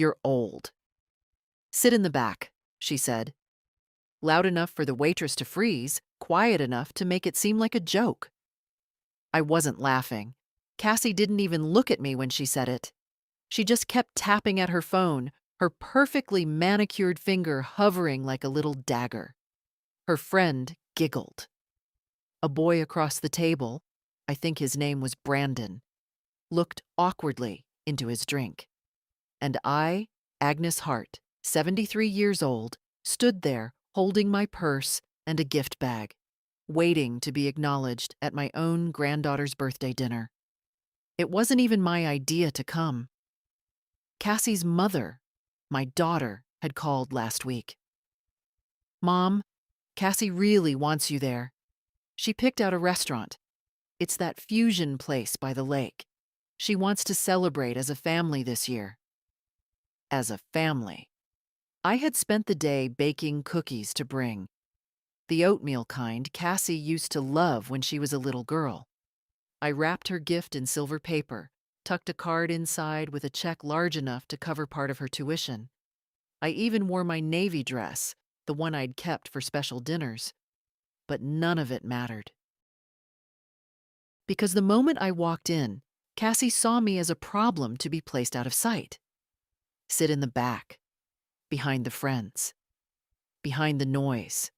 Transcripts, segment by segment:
"You're old." "Sit in the back," she said, loud enough for the waitress to freeze, quiet enough to make it seem like a joke. I wasn't laughing. Cassie didn't even look at me when she said it. She just kept tapping at her phone, her perfectly manicured finger hovering like a little dagger. Her friend giggled. A boy across the table, I think his name was Brandon, looked awkwardly into his drink. And I, Agnes Hart, 73 years old, stood there holding my purse and a gift bag, waiting to be acknowledged at my own granddaughter's birthday dinner. It wasn't even my idea to come. Cassie's mother, my daughter, had called last week. "Mom, Cassie really wants you there." She picked out a restaurant. It's that fusion place by the lake. She wants to celebrate as a family this year. As a family. I had spent the day baking cookies to bring. The oatmeal kind Cassie used to love when she was a little girl. I wrapped her gift in silver paper, tucked a card inside with a check large enough to cover part of her tuition. I even wore my navy dress, the one I'd kept for special dinners. But none of it mattered. Because the moment I walked in, Cassie saw me as a problem to be placed out of sight. Sit in the back, behind the friends, behind the noise,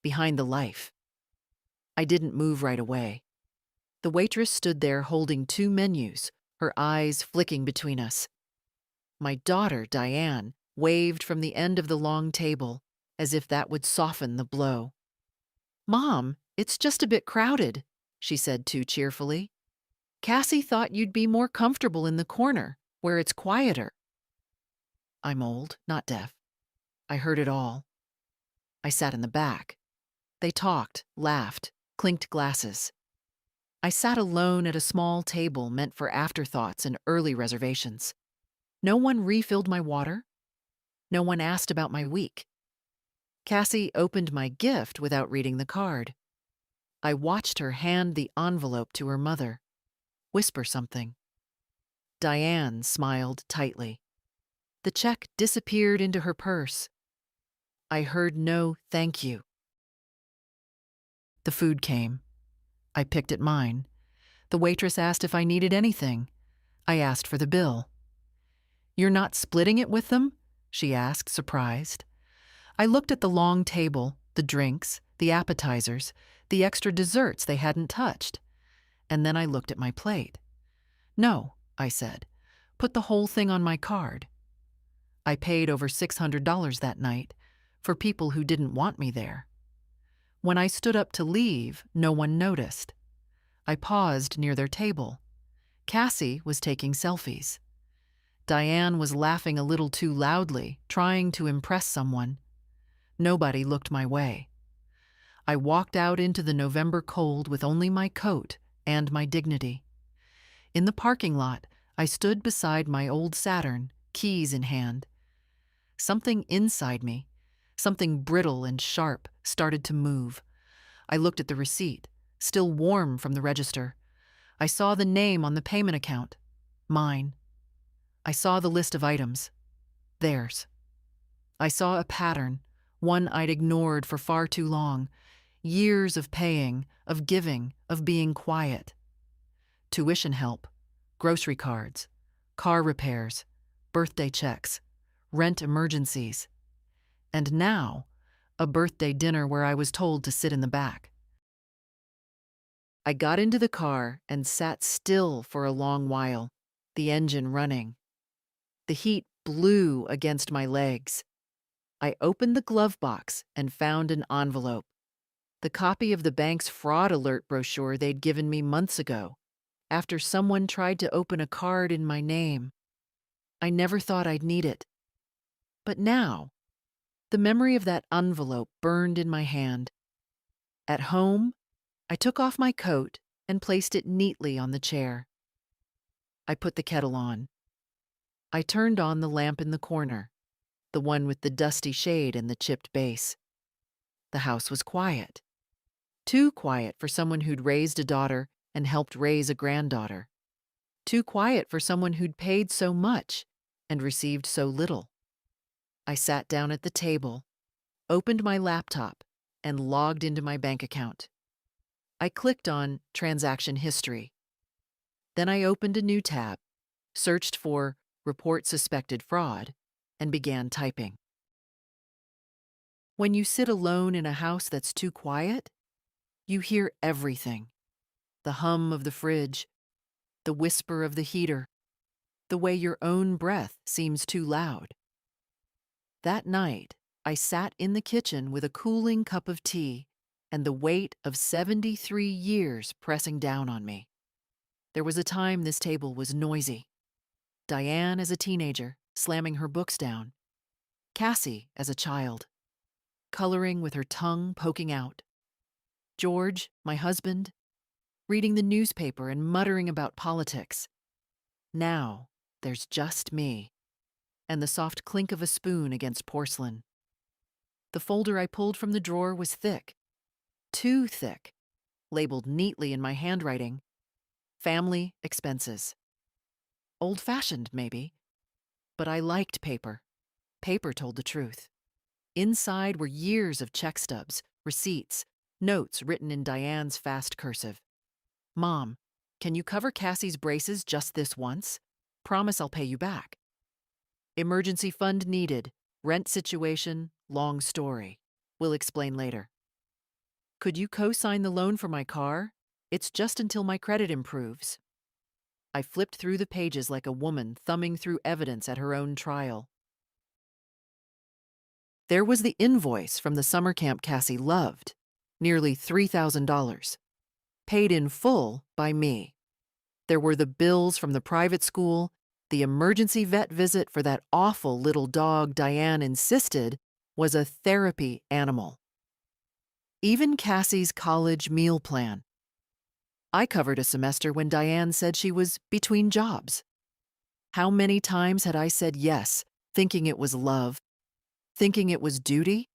behind the life. I didn't move right away. The waitress stood there holding 2 menus, her eyes flicking between us. My daughter, Diane, waved from the end of the long table, as if that would soften the blow. "Mom, it's just a bit crowded," she said too cheerfully. "Cassie thought you'd be more comfortable in the corner, where it's quieter." I'm old, not deaf. I heard it all. I sat in the back. They talked, laughed, clinked glasses. I sat alone at a small table meant for afterthoughts and early reservations. No one refilled my water. No one asked about my week. Cassie opened my gift without reading the card. I watched her hand the envelope to her mother, whisper something. Diane smiled tightly. The check disappeared into her purse. I heard no thank you. The food came. I picked at mine. The waitress asked if I needed anything. I asked for the bill. "You're not splitting it with them?" she asked, surprised. I looked at the long table, the drinks, the appetizers, the extra desserts they hadn't touched. And then I looked at my plate. "No," I said. "Put the whole thing on my card." I paid over $600 that night for people who didn't want me there. When I stood up to leave, no one noticed. I paused near their table. Cassie was taking selfies. Diane was laughing a little too loudly, trying to impress someone. Nobody looked my way. I walked out into the November cold with only my coat and my dignity. In the parking lot, I stood beside my old Saturn, keys in hand. Something inside me, something brittle and sharp, started to move. I looked at the receipt, still warm from the register. I saw the name on the payment account. Mine. I saw the list of items. Theirs. I saw a pattern, one I'd ignored for far too long. Years of paying, of giving, of being quiet. Tuition help, grocery cards, car repairs, birthday checks, rent emergencies. And now, a birthday dinner where I was told to sit in the back. I got into the car and sat still for a long while, the engine running. The heat blew against my legs. I opened the glove box and found an envelope, the copy of the bank's fraud alert brochure they'd given me months ago, after someone tried to open a card in my name. I never thought I'd need it. But now, the memory of that envelope burned in my hand. At home, I took off my coat and placed it neatly on the chair. I put the kettle on. I turned on the lamp in the corner, the one with the dusty shade and the chipped base. The house was quiet. Too quiet for someone who'd raised a daughter and helped raise a granddaughter. Too quiet for someone who'd paid so much, and received so little. I sat down at the table, opened my laptop, and logged into my bank account. I clicked on Transaction History. Then I opened a new tab, searched for Report Suspected Fraud, and began typing. When you sit alone in a house that's too quiet, you hear everything. The hum of the fridge, the whisper of the heater, the way your own breath seems too loud. That night, I sat in the kitchen with a cooling cup of tea and the weight of 73 years pressing down on me. There was a time this table was noisy. Diane as a teenager, slamming her books down. Cassie as a child, coloring with her tongue poking out. George, my husband, reading the newspaper and muttering about politics. Now, there's just me, and the soft clink of a spoon against porcelain. The folder I pulled from the drawer was thick, too thick, labeled neatly in my handwriting, Family Expenses. Old-fashioned, maybe, but I liked paper. Paper told the truth. Inside were years of check stubs, receipts, notes written in Diane's fast cursive. Mom, can you cover Cassie's braces just this once? Promise I'll pay you back. Emergency fund needed. Rent situation, long story. We'll explain later. Could you co-sign the loan for my car? It's just until my credit improves. I flipped through the pages like a woman thumbing through evidence at her own trial. There was the invoice from the summer camp Cassie loved, nearly $3,000, paid in full by me. There were the bills from the private school, the emergency vet visit for that awful little dog Diane insisted was a therapy animal. Even Cassie's college meal plan. I covered a semester when Diane said she was between jobs. How many times had I said yes, thinking it was love, thinking it was duty?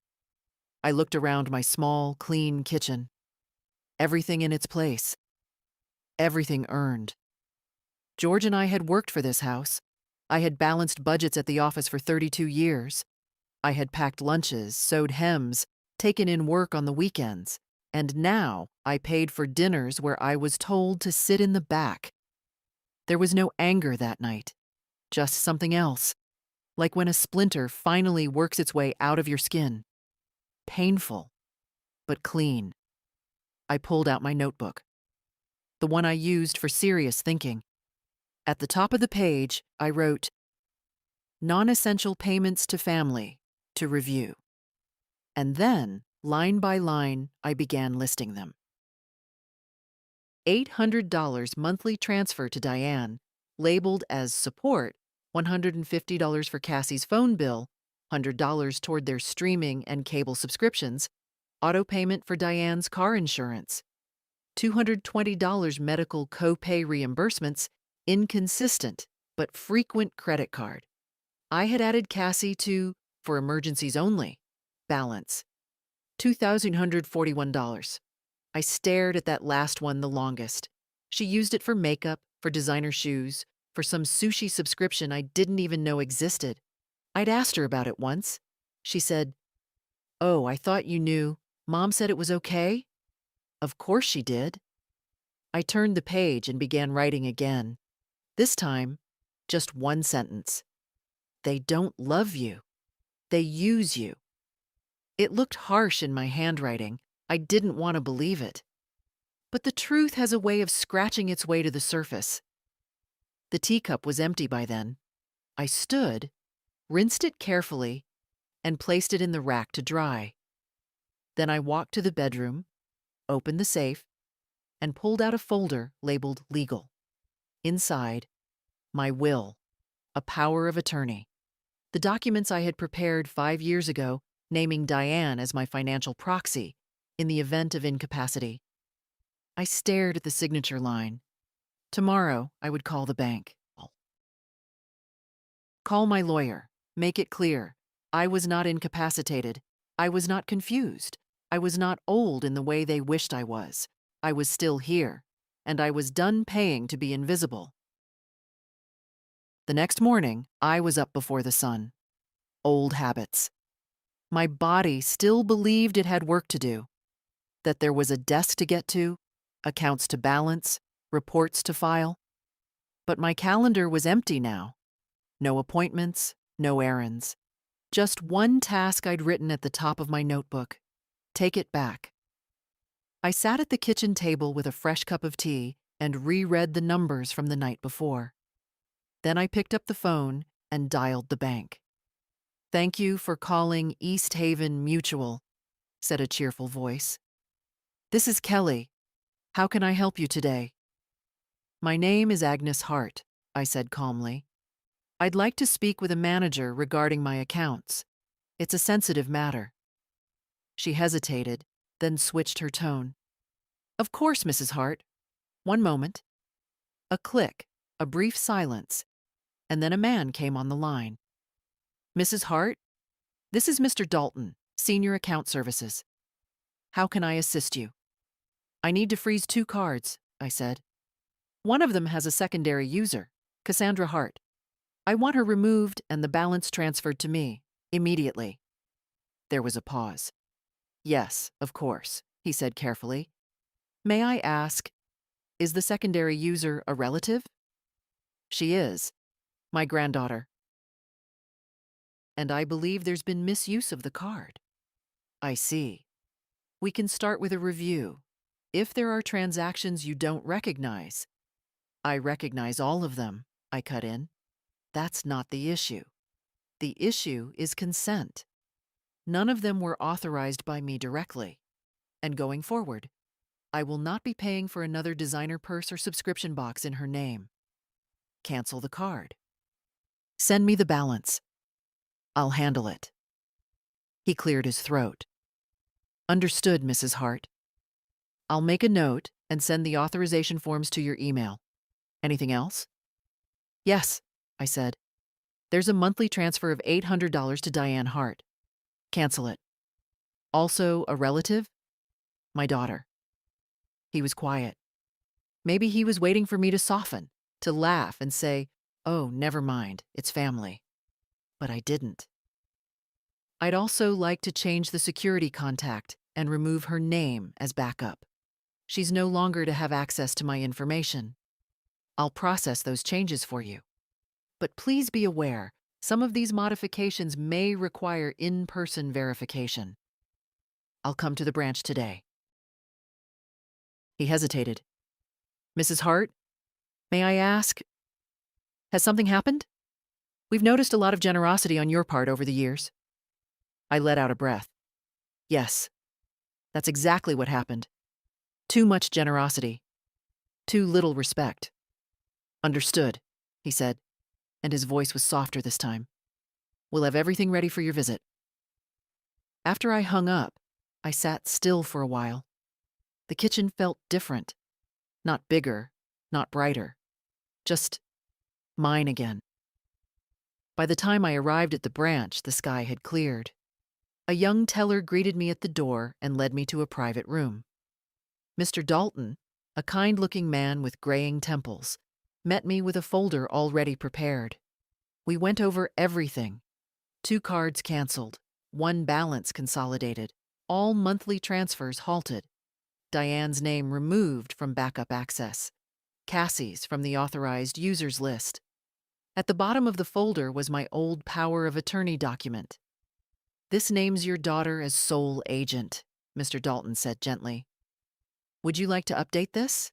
I looked around my small, clean kitchen. Everything in its place. Everything earned. George and I had worked for this house. I had balanced budgets at the office for 32 years. I had packed lunches, sewed hems, taken in work on the weekends. And now I paid for dinners where I was told to sit in the back. There was no anger that night, just something else, like when a splinter finally works its way out of your skin. Painful, but clean. I pulled out my notebook, the one I used for serious thinking. At the top of the page, I wrote, "Non-essential payments to family, to review." And then, line by line, I began listing them. $800 monthly transfer to Diane, labeled as support, $150 for Cassie's phone bill, $100 toward their streaming and cable subscriptions, auto payment for Diane's car insurance, $220 medical co-pay reimbursements, inconsistent but frequent credit card. I had added Cassie to, for emergencies only, balance, $2,141. I stared at that last one the longest. She used it for makeup, for designer shoes, for some sushi subscription I didn't even know existed. I'd asked her about it once. She said, "Oh, I thought you knew. Mom said it was okay?" Of course she did. I turned the page and began writing again. This time, just one sentence. They don't love you. They use you. It looked harsh in my handwriting. I didn't want to believe it. But the truth has a way of scratching its way to the surface. The teacup was empty by then. I stood, rinsed it carefully, and placed it in the rack to dry. Then I walked to the bedroom, opened the safe, and pulled out a folder labeled Legal. Inside, my will, a power of attorney. The documents I had prepared 5 years ago, naming Diane as my financial proxy in the event of incapacity. I stared at the signature line. Tomorrow, I would call the bank. Call my lawyer. Make it clear. I was not incapacitated. I was not confused. I was not old in the way they wished I was. I was still here, and I was done paying to be invisible. The next morning, I was up before the sun. Old habits. My body still believed it had work to do, that there was a desk to get to, accounts to balance, reports to file. But my calendar was empty now. No appointments, no errands. Just one task I'd written at the top of my notebook. Take it back. I sat at the kitchen table with a fresh cup of tea and reread the numbers from the night before. Then I picked up the phone and dialed the bank. "Thank you for calling East Haven Mutual," said a cheerful voice. "This is Kelly. How can I help you today?" "My name is Agnes Hart," I said calmly. "I'd like to speak with a manager regarding my accounts. It's a sensitive matter." She hesitated, then switched her tone. "Of course, Mrs. Hart. One moment." A click, a brief silence, and then a man came on the line. "Mrs. Hart, this is Mr. Dalton, Senior Account Services. How can I assist you?" "I need to freeze 2 cards," I said. "One of them has a secondary user, Cassandra Hart. I want her removed and the balance transferred to me, immediately." There was a pause. "Yes, of course," he said carefully. "May I ask, is the secondary user a relative?" "She is. My granddaughter." "And I believe there's been misuse of the card." "I see. We can start with a review. If there are transactions you don't recognize—" "I recognize all of them," I cut in. "That's not the issue. The issue is consent. None of them were authorized by me directly. And going forward, I will not be paying for another designer purse or subscription box in her name. Cancel the card. Send me the balance. I'll handle it." He cleared his throat. "Understood, Mrs. Hart. I'll make a note and send the authorization forms to your email. Anything else?" "Yes," I said. "There's a monthly transfer of $800 to Diane Hart. Cancel it. Also a relative? My daughter." He was quiet. Maybe he was waiting for me to soften, to laugh and say, "Oh, never mind, it's family." But I didn't. "I'd also like to change the security contact and remove her name as backup. She's no longer to have access to my information. I'll process those changes for you. But please be aware, some of these modifications may require in-person verification. I'll come to the branch today." He hesitated. "Mrs. Hart, may I ask, has something happened? We've noticed a lot of generosity on your part over the years." I let out a breath. "Yes, that's exactly what happened. Too much generosity. Too little respect." "Understood," he said, and his voice was softer this time. "We'll have everything ready for your visit." After I hung up, I sat still for a while. The kitchen felt different. Not bigger, not brighter. Just mine again. By the time I arrived at the branch, the sky had cleared. A young teller greeted me at the door and led me to a private room. Mr. Dalton, a kind-looking man with graying temples, met me with a folder already prepared. We went over everything. 2 cards canceled, 1 balance consolidated, all monthly transfers halted, Diane's name removed from backup access, Cassie's from the authorized users list. At the bottom of the folder was my old power of attorney document. "This names your daughter as sole agent," Mr. Dalton said gently. "Would you like to update this?"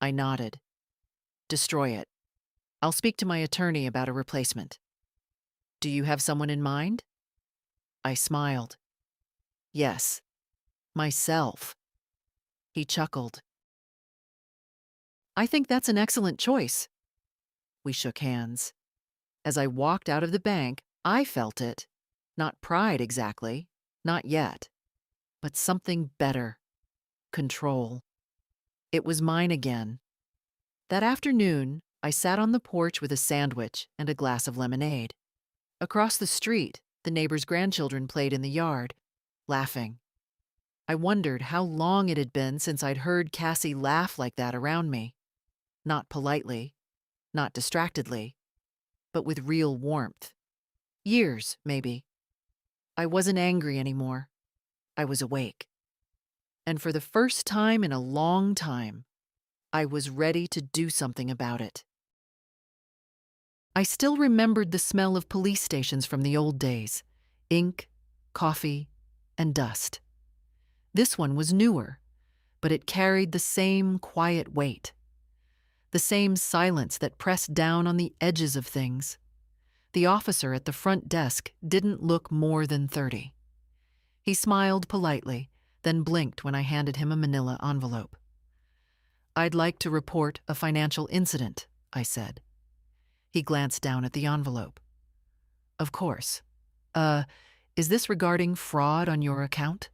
I nodded. "Destroy it. I'll speak to my attorney about a replacement." "Do you have someone in mind?" I smiled. "Yes, myself." He chuckled. "I think that's an excellent choice." We shook hands. As I walked out of the bank, I felt it. Not pride exactly, not yet, but something better. Control. It was mine again. That afternoon, I sat on the porch with a sandwich and a glass of lemonade. Across the street, the neighbors' grandchildren played in the yard, laughing. I wondered how long it had been since I'd heard Cassie laugh like that around me. Not politely, not distractedly, but with real warmth. Years, maybe. I wasn't angry anymore. I was awake. And for the first time in a long time, I was ready to do something about it. I still remembered the smell of police stations from the old days: ink, coffee, and dust. This one was newer, but it carried the same quiet weight, the same silence that pressed down on the edges of things. The officer at the front desk didn't look more than 30. He smiled politely, then blinked when I handed him a manila envelope. "I'd like to report a financial incident," I said. He glanced down at the envelope. "Of course. Is this regarding fraud on your account?"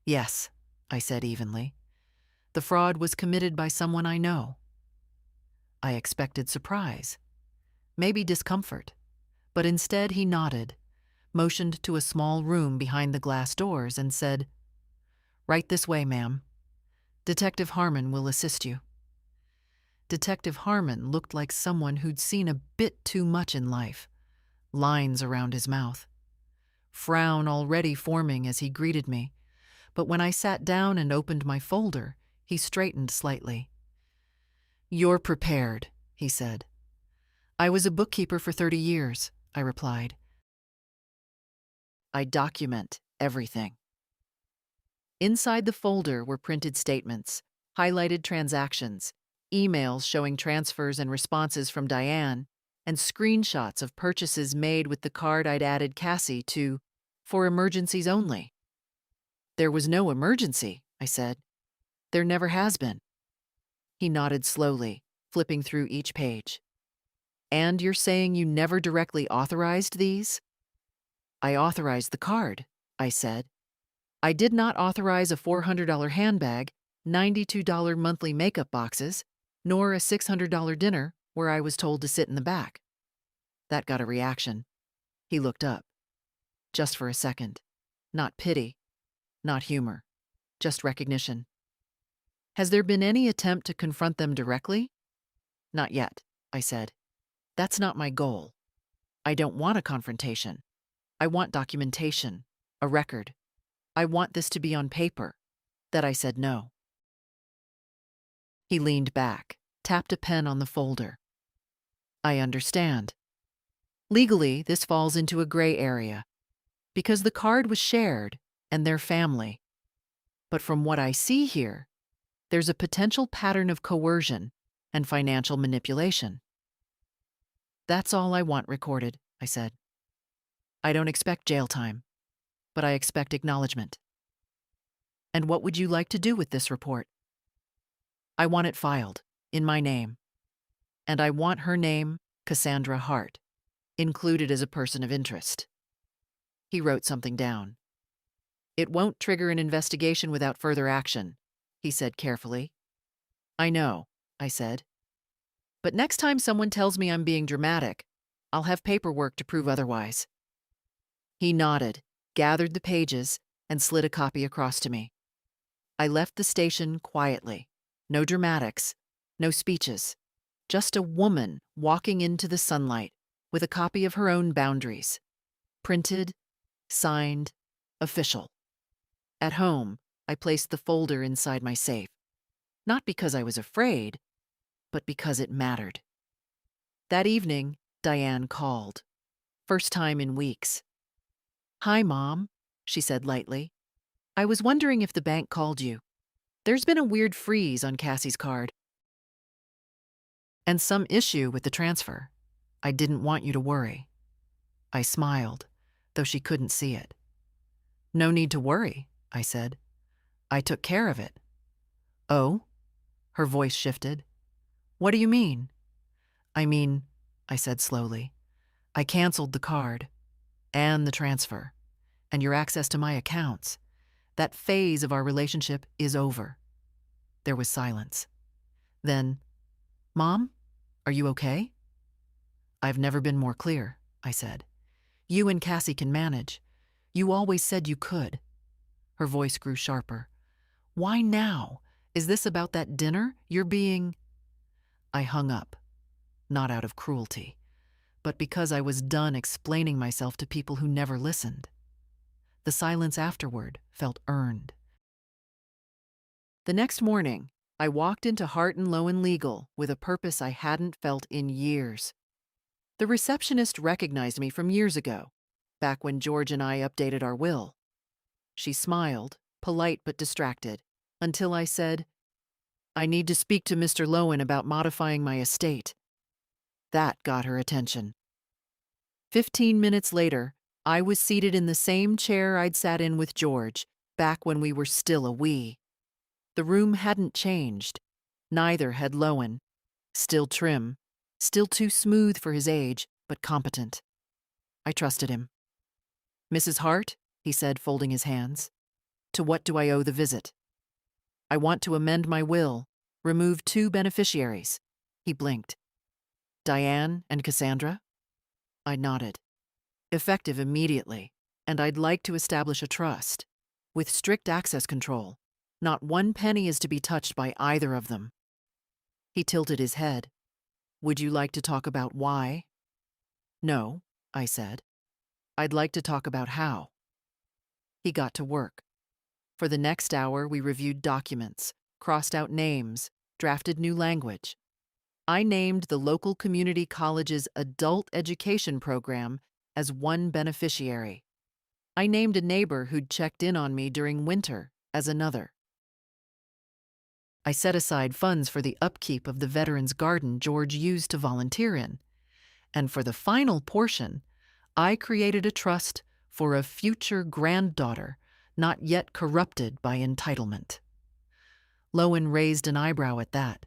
"Yes," I said evenly. "The fraud was committed by someone I know." I expected surprise, maybe discomfort, but instead he nodded, motioned to a small room behind the glass doors, and said, "Right this way, ma'am. Detective Harmon will assist you." Detective Harmon looked like someone who'd seen a bit too much in life. Lines around his mouth. Frown already forming as he greeted me, but when I sat down and opened my folder, he straightened slightly. "You're prepared," he said. "I was a bookkeeper for 30 years, I replied. "I document everything." Inside the folder were printed statements, highlighted transactions, emails showing transfers and responses from Diane, and screenshots of purchases made with the card I'd added Cassie to "for emergencies only." "There was no emergency," I said. "There never has been." He nodded slowly, flipping through each page. "And you're saying you never directly authorized these?" "I authorized the card," I said. "I did not authorize a $400 handbag, $92 monthly makeup boxes, nor a $600 dinner where I was told to sit in the back." That got a reaction. He looked up. Just for a second. Not pity, not humor, just recognition. "Has there been any attempt to confront them directly?" "Not yet," I said. "That's not my goal. I don't want a confrontation. I want documentation, a record. I want this to be on paper, that I said no." He leaned back, tapped a pen on the folder. "I understand. Legally, this falls into a gray area, because the card was shared and their family. But from what I see here, there's a potential pattern of coercion and financial manipulation." "That's all I want recorded," I said. "I don't expect jail time, but I expect acknowledgement." "And what would you like to do with this report?" "I want it filed, in my name. And I want her name, Cassandra Hart, included as a person of interest." He wrote something down. "It won't trigger an investigation without further action," he said carefully. "I know," I said. "But next time someone tells me I'm being dramatic, I'll have paperwork to prove otherwise." He nodded, gathered the pages, and slid a copy across to me. I left the station quietly. No dramatics, no speeches. Just a woman walking into the sunlight with a copy of her own boundaries. Printed, signed, official. At home, I placed the folder inside my safe. Not because I was afraid, but because it mattered. That evening, Diane called. First time in weeks. "Hi, Mom," she said lightly. "I was wondering if the bank called you. There's been a weird freeze on Cassie's card. And some issue with the transfer. I didn't want you to worry." I smiled, though she couldn't see it. "No need to worry," I said. "I took care of it." "Oh?" Her voice shifted. "What do you mean?" "I mean," I said slowly, "I canceled the card, and the transfer, and your access to my accounts. That phase of our relationship is over." There was silence. Then, "Mom, are you okay?" "I've never been more clear," I said. "You and Cassie can manage. You always said you could." Her voice grew sharper. "Why now? Is this about that dinner? You're being—" I hung up, not out of cruelty, but because I was done explaining myself to people who never listened. The silence afterward felt earned. The next morning, I walked into Hart and Lowen Legal with a purpose I hadn't felt in years. The receptionist recognized me from years ago, back when George and I updated our will. She smiled, polite but distracted, until I said, "I need to speak to Mr. Lowen about modifying my estate." That got her attention. 15 minutes later, I was seated in the same chair I'd sat in with George, back when we were still a we. The room hadn't changed. Neither had Lowen. Still trim, still too smooth for his age, but competent. I trusted him. "Mrs. Hart," he said, folding his hands, "to what do I owe the visit?" "I want to amend my will, remove 2 beneficiaries." He blinked. "Diane and Cassandra?" I nodded. "Effective immediately, and I'd like to establish a trust, with strict access control. Not 1 penny is to be touched by either of them." He tilted his head. "Would you like to talk about why?" "No," I said. "I'd like to talk about how." He got to work. For the next hour, we reviewed documents, crossed out names, drafted new language. I named the local community college's adult education program as 1 beneficiary. I named a neighbor who'd checked in on me during winter as another. I set aside funds for the upkeep of the veterans' garden George used to volunteer in. And for the final portion, I created a trust for a future granddaughter not yet corrupted by entitlement. Lowen raised an eyebrow at that.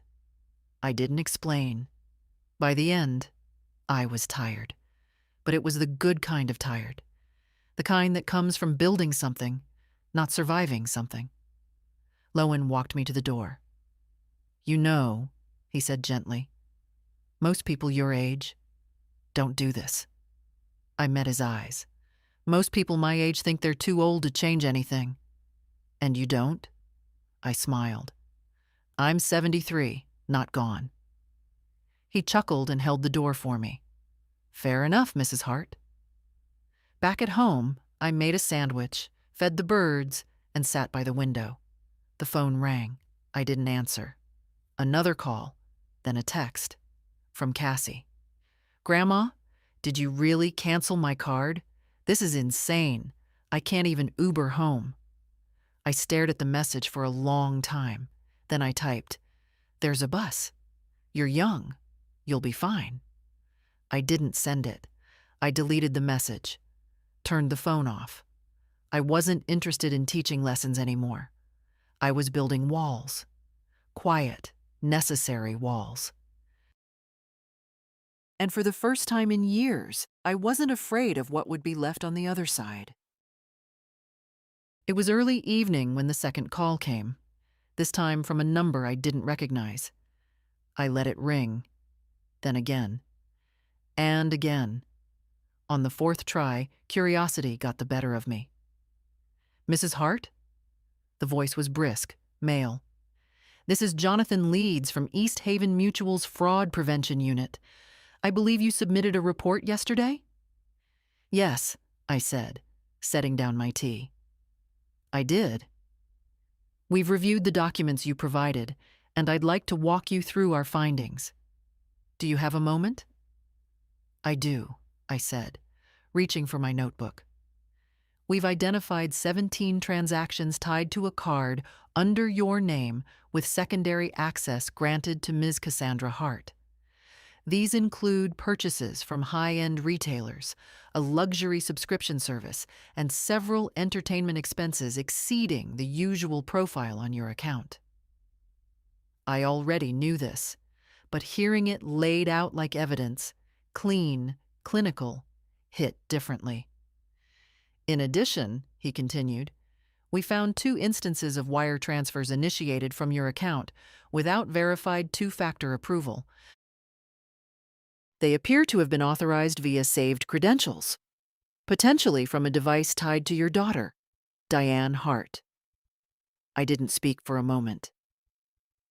I didn't explain. By the end, I was tired. But it was the good kind of tired. The kind that comes from building something, not surviving something. Lowen walked me to the door. "You know," he said gently, "most people your age don't do this." I met his eyes. "Most people my age think they're too old to change anything." "And you don't?" I smiled. "I'm 73, not gone." He chuckled and held the door for me. "Fair enough, Mrs. Hart." Back at home, I made a sandwich, fed the birds, and sat by the window. The phone rang. I didn't answer. Another call, then a text. From Cassie. "Grandma, did you really cancel my card? This is insane. I can't even Uber home." I stared at the message for a long time. Then I typed, "There's a bus. You're young. You'll be fine." I didn't send it. I deleted the message. Turned the phone off. I wasn't interested in teaching lessons anymore. I was building walls. Quiet, necessary walls. And for the first time in years, I wasn't afraid of what would be left on the other side. It was early evening when the second call came, this time from a number I didn't recognize. I let it ring, then again, and again. On the 4th try, curiosity got the better of me. "Mrs. Hart?" The voice was brisk, male. "This is Jonathan Leeds from East Haven Mutual's Fraud Prevention Unit. I believe you submitted a report yesterday?" "Yes," I said, setting down my tea. "I did." "We've reviewed the documents you provided, and I'd like to walk you through our findings. Do you have a moment?" "I do," I said, reaching for my notebook. "We've identified 17 transactions tied to a card under your name with secondary access granted to Ms. Cassandra Hart. These include purchases from high-end retailers, a luxury subscription service, and several entertainment expenses exceeding the usual profile on your account." I already knew this, but hearing it laid out like evidence, clean, clinical, hit differently. "In addition," he continued, "we found 2 instances of wire transfers initiated from your account without verified 2-factor approval. They appear to have been authorized via saved credentials, potentially from a device tied to your daughter, Diane Hart." I didn't speak for a moment.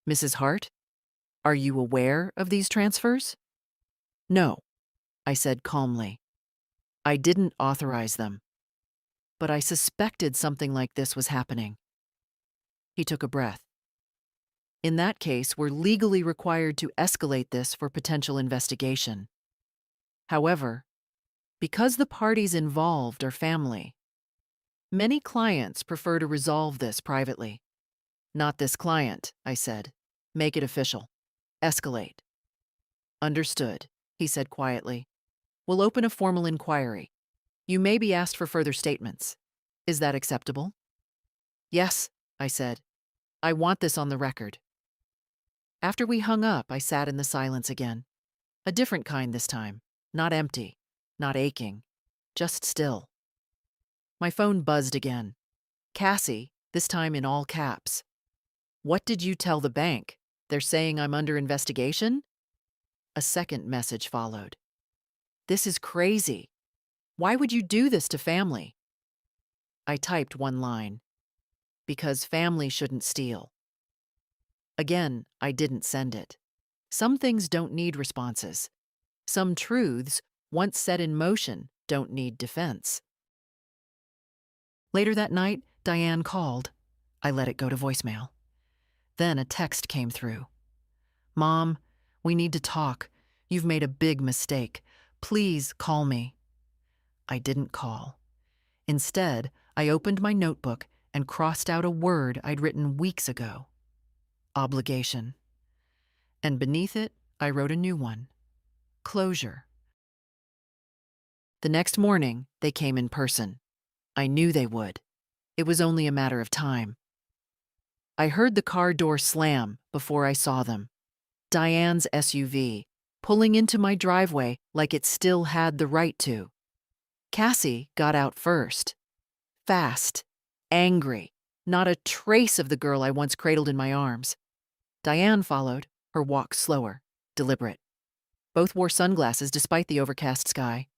"Mrs. Hart, are you aware of these transfers?" "No," I said calmly. I didn't authorize them, but I suspected something like this was happening. He took a breath. In that case, we're legally required to escalate this for potential investigation. However, because the parties involved are family, many clients prefer to resolve this privately. Not this client, I said. Make it official. Escalate. Understood, he said quietly. We'll open a formal inquiry. You may be asked for further statements. Is that acceptable? Yes, I said. I want this on the record. After we hung up, I sat in the silence again. A different kind this time. Not empty, not aching, just still. My phone buzzed again. Cassie, this time in all caps. What did you tell the bank? They're saying I'm under investigation? A second message followed. This is crazy. Why would you do this to family? I typed one line. Because family shouldn't steal. Again, I didn't send it. Some things don't need responses. Some truths, once set in motion, don't need defense. Later that night, Diane called. I let it go to voicemail. Then a text came through. Mom, we need to talk. You've made a big mistake. Please call me. I didn't call. Instead, I opened my notebook and crossed out a word I'd written weeks ago. Obligation. And beneath it, I wrote a new one. Closure. The next morning, they came in person. I knew they would. It was only a matter of time. I heard the car door slam before I saw them. Diane's SUV, pulling into my driveway like it still had the right to. Cassie got out first. Fast, angry, not a trace of the girl I once cradled in my arms. Diane followed, her walk slower, deliberate. Both wore sunglasses despite the overcast sky.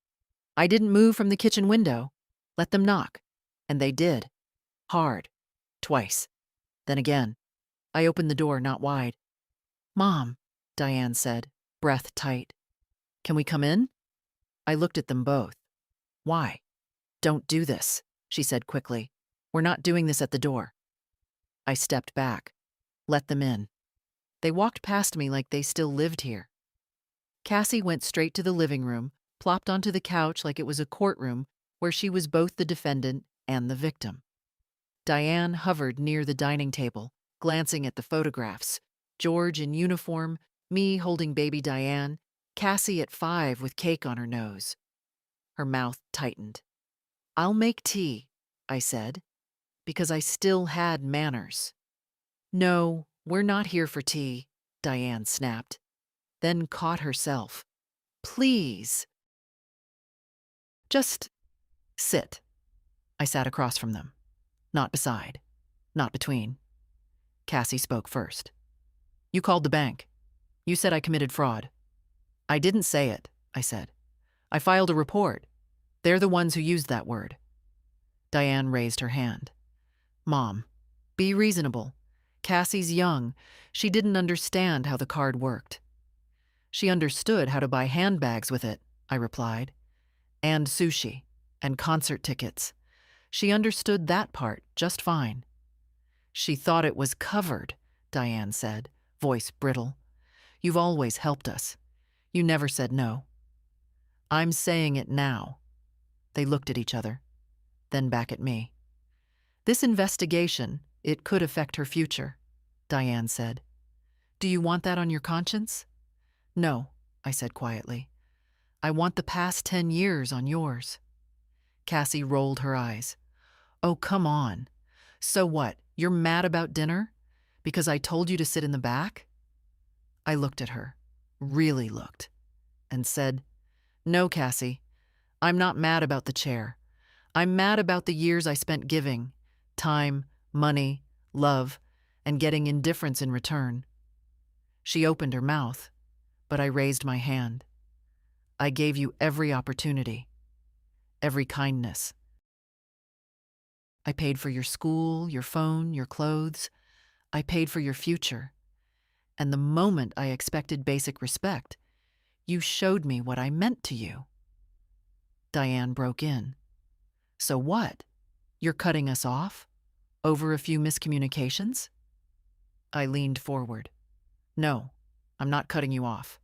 I didn't move from the kitchen window. Let them knock. And they did. Hard. Twice. Then again. I opened the door not wide. Mom, Diane said, breath tight. Can we come in? I looked at them both. Why? Don't do this, she said quickly. We're not doing this at the door. I stepped back. Let them in. They walked past me like they still lived here. Cassie went straight to the living room, plopped onto the couch like it was a courtroom where she was both the defendant and the victim. Diane hovered near the dining table, glancing at the photographs. George in uniform, me holding baby Diane, Cassie at 5 with cake on her nose. Her mouth tightened. I'll make tea, I said, because I still had manners. No, we're not here for tea, Diane snapped, then caught herself. Please. Just sit. I sat across from them. Not beside. Not between. Cassie spoke first. You called the bank. You said I committed fraud. I didn't say it, I said. I filed a report. They're the ones who used that word. Diane raised her hand. Mom, be reasonable. Cassie's young. She didn't understand how the card worked. She understood how to buy handbags with it, I replied. And sushi. And concert tickets. She understood that part just fine. She thought it was covered, Diane said, voice brittle. You've always helped us. You never said no. I'm saying it now. They looked at each other, then back at me. This investigation, it could affect her future, Diane said. Do you want that on your conscience? No, I said quietly. I want the past 10 years on yours. Cassie rolled her eyes. Oh, come on. So what, you're mad about dinner? Because I told you to sit in the back? I looked at her, really looked, and said, No, Cassie, I'm not mad about the chair. I'm mad about the years I spent giving, time, money, love, and getting indifference in return. She opened her mouth, but I raised my hand. I gave you every opportunity, every kindness. I paid for your school, your phone, your clothes. I paid for your future. And the moment I expected basic respect, You showed me what I meant to you. Diane broke in. So what? You're cutting us off? Over a few miscommunications? I leaned forward. No, I'm not cutting you off.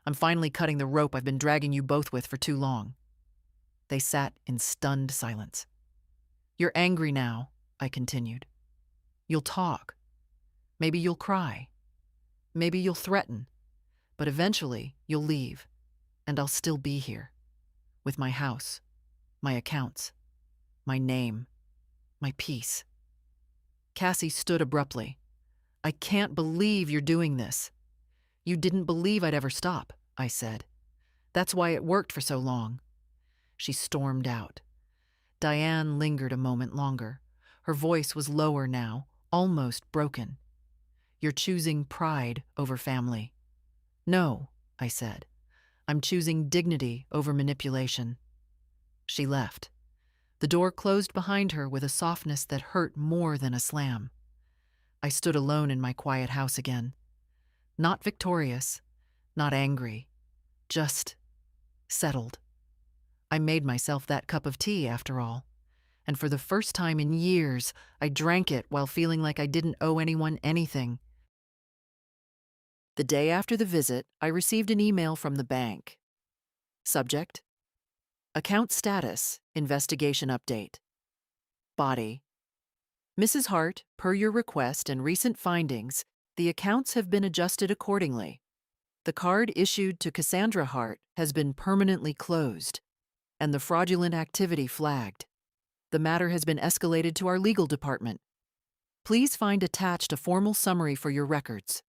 I'm finally cutting the rope I've been dragging you both with for too long. They sat in stunned silence. You're angry now, I continued. You'll talk. Maybe you'll cry. Maybe you'll threaten. But eventually, you'll leave, and I'll still be here. With my house, my accounts, my name, my peace. Cassie stood abruptly. I can't believe you're doing this. You didn't believe I'd ever stop, I said. That's why it worked for so long. She stormed out. Diane lingered a moment longer. Her voice was lower now, almost broken. You're choosing pride over family. No, I said. I'm choosing dignity over manipulation. She left. The door closed behind her with a softness that hurt more than a slam. I stood alone in my quiet house again. Not victorious, not angry, just settled. I made myself that cup of tea, after all. And for the first time in years, I drank it while feeling like I didn't owe anyone anything. The day after the visit, I received an email from the bank. Subject: Account status, investigation update. Body: Mrs. Hart, per your request and recent findings, the accounts have been adjusted accordingly. The card issued to Cassandra Hart has been permanently closed, and the fraudulent activity flagged. The matter has been escalated to our legal department. Please find attached a formal summary for your records.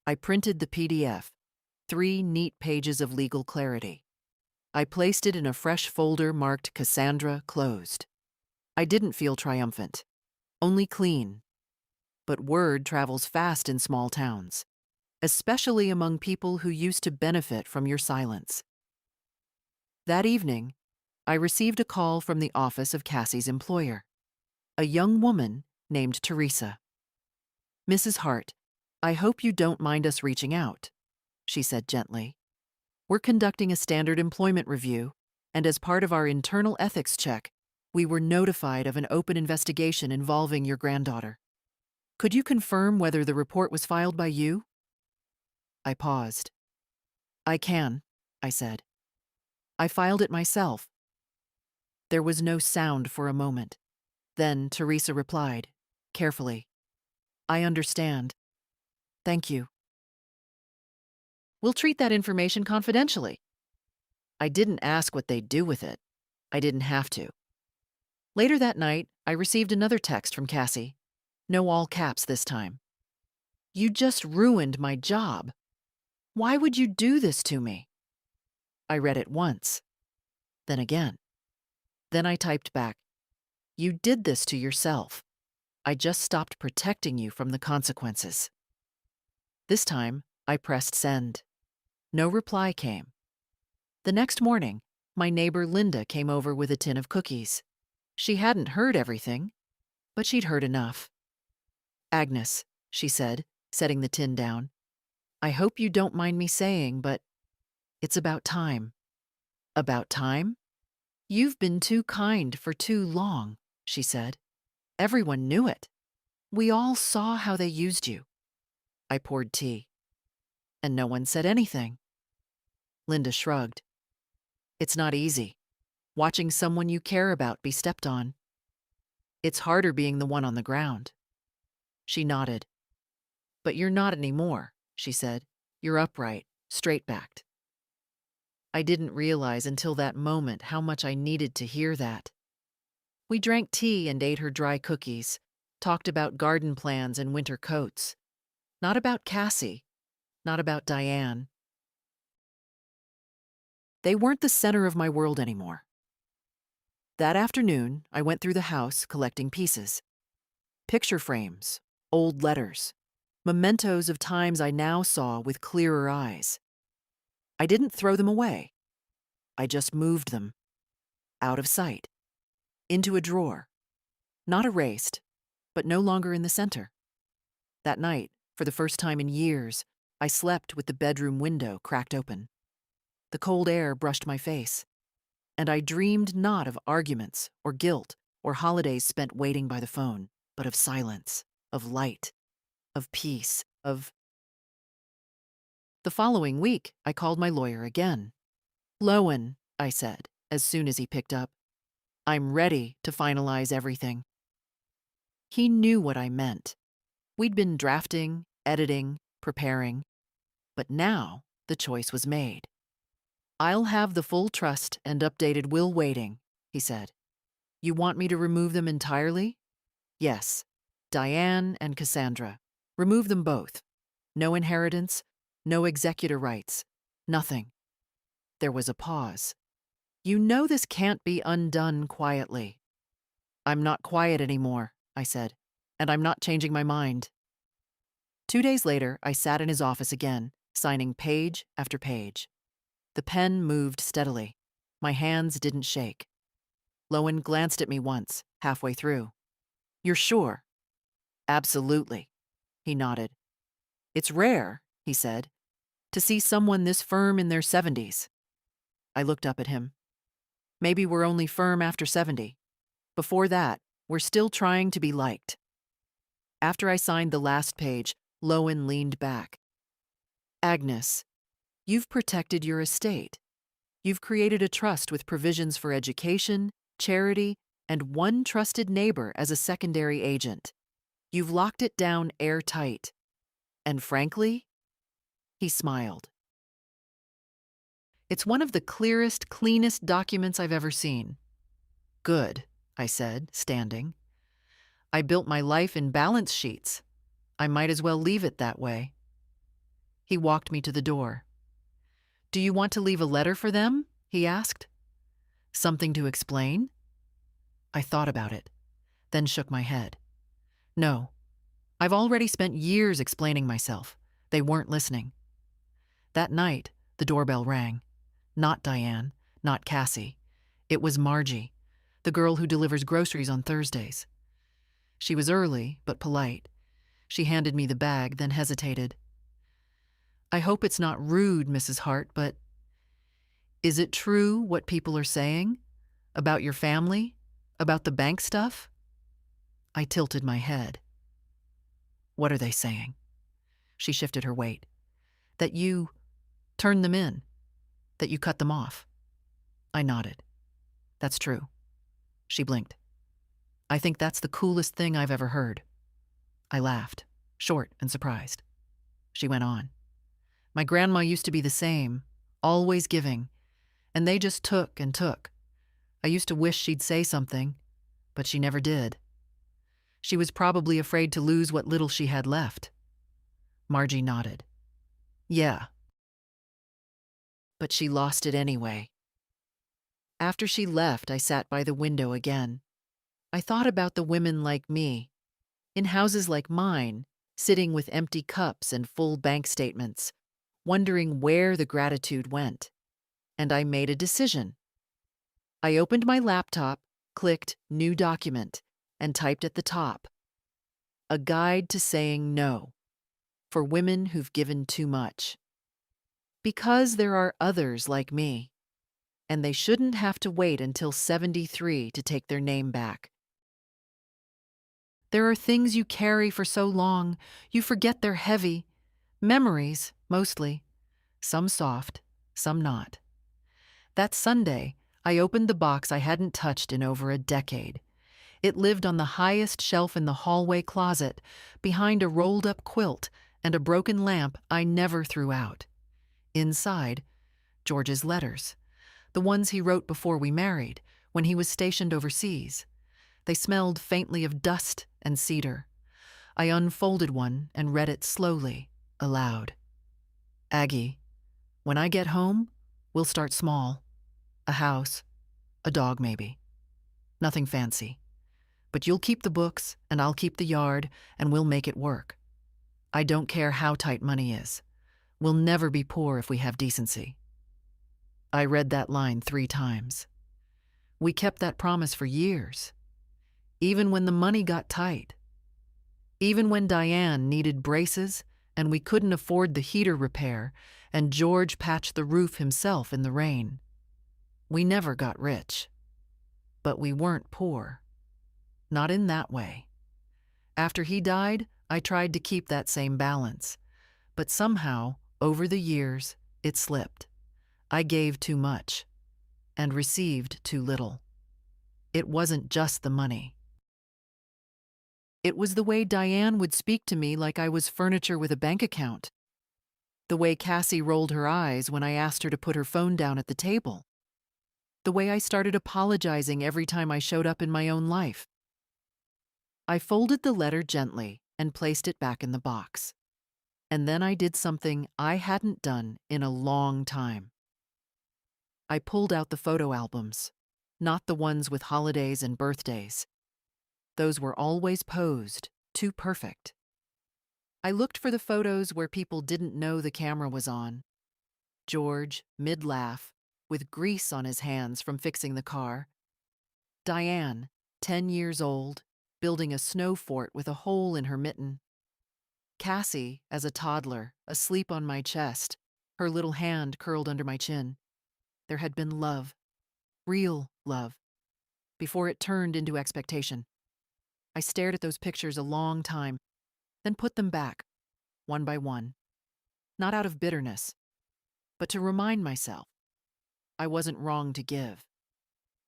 I printed the PDF, 3 neat pages of legal clarity. I placed it in a fresh folder marked Cassandra Closed. I didn't feel triumphant, only clean. But word travels fast in small towns, especially among people who used to benefit from your silence. That evening, I received a call from the office of Cassie's employer, a young woman named Teresa. Mrs. Hart, I hope you don't mind us reaching out, she said gently. We're conducting a standard employment review, and as part of our internal ethics check, we were notified of an open investigation involving your granddaughter. Could you confirm whether the report was filed by you? I paused. I can, I said. I filed it myself. There was no sound for a moment. Then Teresa replied, carefully, I understand. Thank you. We'll treat that information confidentially. I didn't ask what they'd do with it. I didn't have to. Later that night, I received another text from Cassie. No all caps this time. You just ruined my job. Why would you do this to me? I read it once, then again. Then I typed back, you did this to yourself. I just stopped protecting you from the consequences. This time, I pressed send. No reply came. The next morning, my neighbor Linda came over with a tin of cookies. She hadn't heard everything, but she'd heard enough. Agnes, she said, setting the tin down, I hope you don't mind me saying, but it's about time. About time? You've been too kind for too long, she said. Everyone knew it. We all saw how they used you. I poured tea. And no one said anything. Linda shrugged. It's not easy, watching someone you care about be stepped on. It's harder being the one on the ground. She nodded. But you're not anymore, she said. You're upright, straight-backed. I didn't realize until that moment how much I needed to hear that. We drank tea and ate her dry cookies, talked about garden plans and winter coats. Not about Cassie, not about Diane. They weren't the center of my world anymore. That afternoon, I went through the house collecting pieces. Picture frames, old letters, mementos of times I now saw with clearer eyes. I didn't throw them away. I just moved them. Out of sight. Into a drawer. Not erased, but no longer in the center. That night, for the first time in years, I slept with the bedroom window cracked open. The cold air brushed my face, and I dreamed not of arguments or guilt or holidays spent waiting by the phone, but of silence, of light, of peace, of... The following week, I called my lawyer again. "Lowen," I said, as soon as he picked up, "I'm ready to finalize everything." He knew what I meant. We'd been drafting, editing, preparing, but now the choice was made. "I'll have the full trust and updated will waiting," he said. "You want me to remove them entirely?" "Yes. Diane and Cassandra. Remove them both. No inheritance, no executor rights, nothing." There was a pause. "You know this can't be undone quietly." "I'm not quiet anymore," I said, "and I'm not changing my mind." 2 days later, I sat in his office again, signing page after page. The pen moved steadily. My hands didn't shake. Lowen glanced at me once, halfway through. "You're sure?" "Absolutely." He nodded. "It's rare," he said, "to see someone this firm in their 70s. I looked up at him. "Maybe we're only firm after 70. Before that, we're still trying to be liked." After I signed the last page, Lowen leaned back. "Agnes, you've protected your estate. You've created a trust with provisions for education, charity, and one trusted neighbor as a secondary agent. You've locked it down airtight. And frankly," he smiled, "it's one of the clearest, cleanest documents I've ever seen." "Good," I said, standing. "I built my life in balance sheets. I might as well leave it that way." He walked me to the door. "Do you want to leave a letter for them?" he asked. "Something to explain?" I thought about it, then shook my head. "No. I've already spent years explaining myself. They weren't listening." That night, the doorbell rang. Not Diane, not Cassie. It was Margie, the girl who delivers groceries on Thursdays. She was early, but polite. She handed me the bag, then hesitated. "I hope it's not rude, Mrs. Hart, but is it true what people are saying? About your family? About the bank stuff?" I tilted my head. "What are they saying?" She shifted her weight. "That you turned them in. That you cut them off." I nodded. "That's true." She blinked. "I think that's the coolest thing I've ever heard." I laughed, short and surprised. She went on. "My grandma used to be the same, always giving, and they just took and took. I used to wish she'd say something, but she never did. She was probably afraid to lose what little she had left." Margie nodded. "Yeah. But she lost it anyway." After she left, I sat by the window again. I thought about the women like me, in houses like mine, sitting with empty cups and full bank statements, wondering where the gratitude went. And I made a decision. I opened my laptop, clicked New Document, and typed at the top, "A guide to saying no, for women who've given too much." Because there are others like me, and they shouldn't have to wait until 73 to take their name back. There are things you carry for so long, you forget they're heavy. Memories, mostly. Some soft, some not. That Sunday, I opened the box I hadn't touched in over a decade. It lived on the highest shelf in the hallway closet, behind a rolled-up quilt and a broken lamp I never threw out. Inside, George's letters, the ones he wrote before we married, when he was stationed overseas. They smelled faintly of dust and cedar. I unfolded one and read it slowly, aloud. "Aggie, when I get home, we'll start small. A house, a dog maybe. Nothing fancy. But you'll keep the books, and I'll keep the yard, and we'll make it work. I don't care how tight money is. We'll never be poor if we have decency." I read that line 3 times. We kept that promise for years. Even when the money got tight. Even when Diane needed braces and we couldn't afford the heater repair, and George patched the roof himself in the rain. We never got rich. But we weren't poor. Not in that way. After he died, I tried to keep that same balance. But somehow, over the years, it slipped. I gave too much and received too little. It wasn't just the money. It was the way Diane would speak to me like I was furniture with a bank account. The way Cassie rolled her eyes when I asked her to put her phone down at the table. The way I started apologizing every time I showed up in my own life. I folded the letter gently and placed it back in the box. And then I did something I hadn't done in a long time. I pulled out the photo albums, not the ones with holidays and birthdays. Those were always posed, too perfect. I looked for the photos where people didn't know the camera was on. George, mid-laugh, with grease on his hands from fixing the car. Diane, 10 years old, building a snow fort with a hole in her mitten. Cassie, as a toddler, asleep on my chest, her little hand curled under my chin. There had been love, real love, before it turned into expectation. I stared at those pictures a long time, then put them back, one by one. Not out of bitterness, but to remind myself I wasn't wrong to give.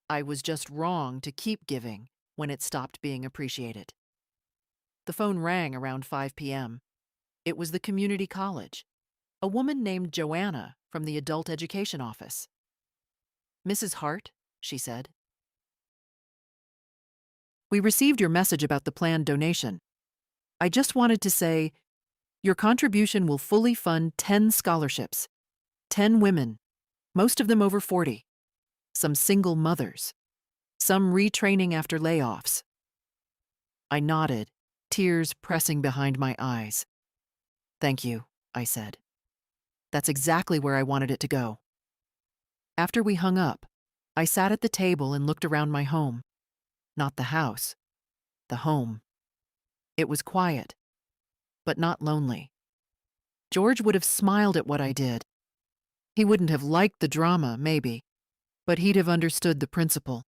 I was just wrong to keep giving when it stopped being appreciated. The phone rang around 5 p.m. It was the community college. A woman named Joanna from the adult education office. "Mrs. Hart," she said. "We received your message about the planned donation. I just wanted to say, your contribution will fully fund 10 scholarships. 10 women, most of them over 40. Some single mothers. Some retraining after layoffs." I nodded, tears pressing behind my eyes. "Thank you," I said. "That's exactly where I wanted it to go." After we hung up, I sat at the table and looked around my home. Not the house, the home. It was quiet, but not lonely. George would have smiled at what I did. He wouldn't have liked the drama, maybe, but he'd have understood the principle.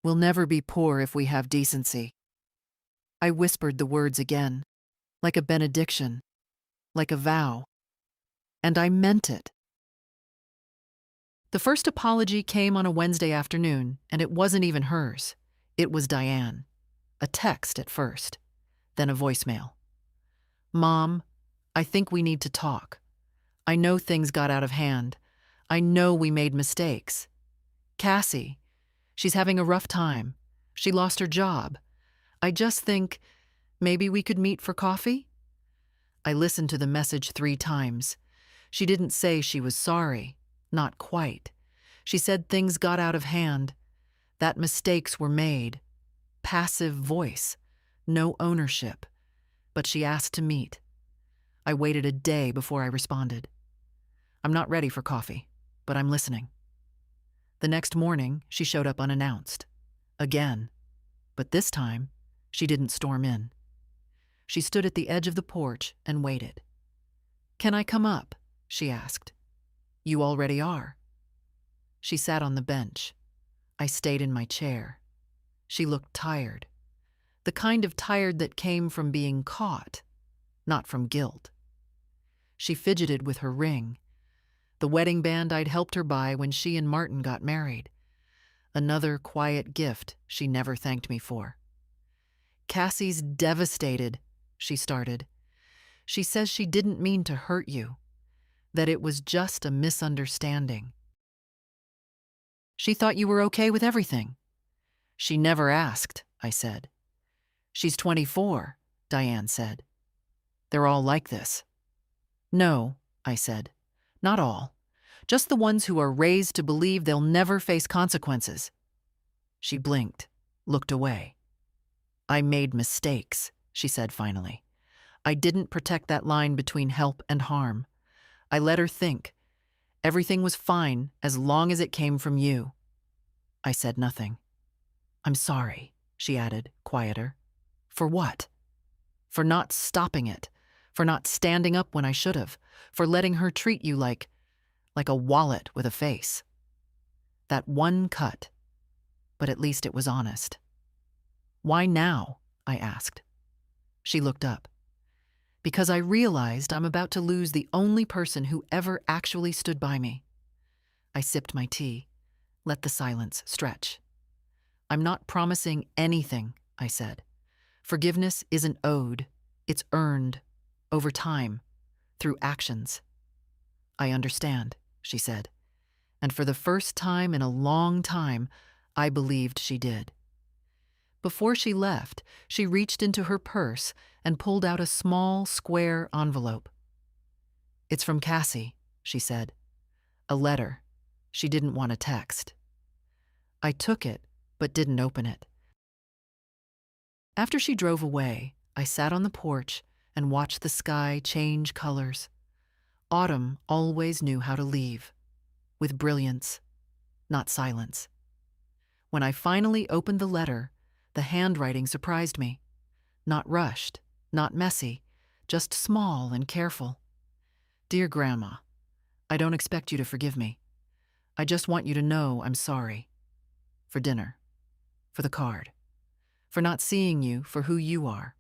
We'll never be poor if we have decency. I whispered the words again, like a benediction, like a vow. And I meant it. The first apology came on a Wednesday afternoon, and it wasn't even hers. It was Diane. A text at first, then a voicemail. "Mom, I think we need to talk. I know things got out of hand. I know we made mistakes. Cassie, she's having a rough time. She lost her job. I just think maybe we could meet for coffee?" I listened to the message 3 times. She didn't say she was sorry. Not quite. She said things got out of hand, that mistakes were made. Passive voice, no ownership. But she asked to meet. I waited a day before I responded. "I'm not ready for coffee, but I'm listening." The next morning, she showed up unannounced. Again. But this time, she didn't storm in. She stood at the edge of the porch and waited. "Can I come up?" she asked. "You already are." She sat on the bench. I stayed in my chair. She looked tired. The kind of tired that came from being caught, not from guilt. She fidgeted with her ring, the wedding band I'd helped her buy when she and Martin got married. Another quiet gift she never thanked me for. "Cassie's devastated," she started. "She says she didn't mean to hurt you, that it was just a misunderstanding. She thought you were okay with everything." "She never asked," I said. "She's 24, Diane said. They're all like this." "No," I said. "Not all. Just the ones who are raised to believe they'll never face consequences." She blinked, looked away. "I made mistakes," she said finally. "I didn't protect that line between help and harm. I let her think. Everything was fine as long as it came from you." I said nothing. "I'm sorry," she added, quieter. "For what?" "For not stopping it. for not standing up when I should have, for letting her treat you like a wallet with a face. That one cut, but at least it was honest. Why now? I asked. She looked up. Because I realized I'm about to lose the only person who ever actually stood by me. I sipped my tea, let the silence stretch. I'm not promising anything, I said. Forgiveness isn't owed, it's earned, over time, through actions. I understand, she said, and for the first time in a long time, I believed she did. Before she left, she reached into her purse and pulled out a small, square envelope. It's from Cassie, she said. A letter. She didn't want a text. I took it, but didn't open it. After she drove away, I sat on the porch and watched the sky change colors. Autumn always knew how to leave, with brilliance, not silence. When I finally opened the letter, the handwriting surprised me. Not rushed, not messy, just small and careful. Dear Grandma, I don't expect you to forgive me. I just want you to know I'm sorry. For dinner, for the card, for not seeing you for who you are.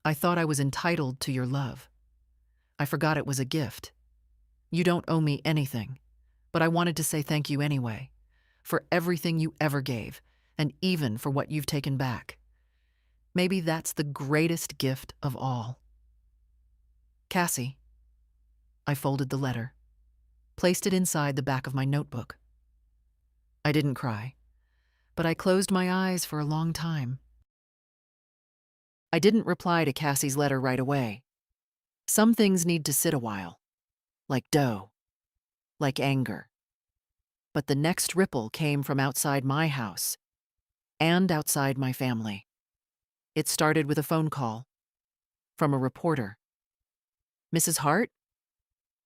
I thought I was entitled to your love. I forgot it was a gift. You don't owe me anything, but I wanted to say thank you anyway, for everything you ever gave, and even for what you've taken back. Maybe that's the greatest gift of all. Cassie. I folded the letter, placed it inside the back of my notebook. I didn't cry, but I closed my eyes for a long time. I didn't reply to Cassie's letter right away. Some things need to sit a while, like dough, like anger. But the next ripple came from outside my house and outside my family. It started with a phone call from a reporter. Mrs. Hart?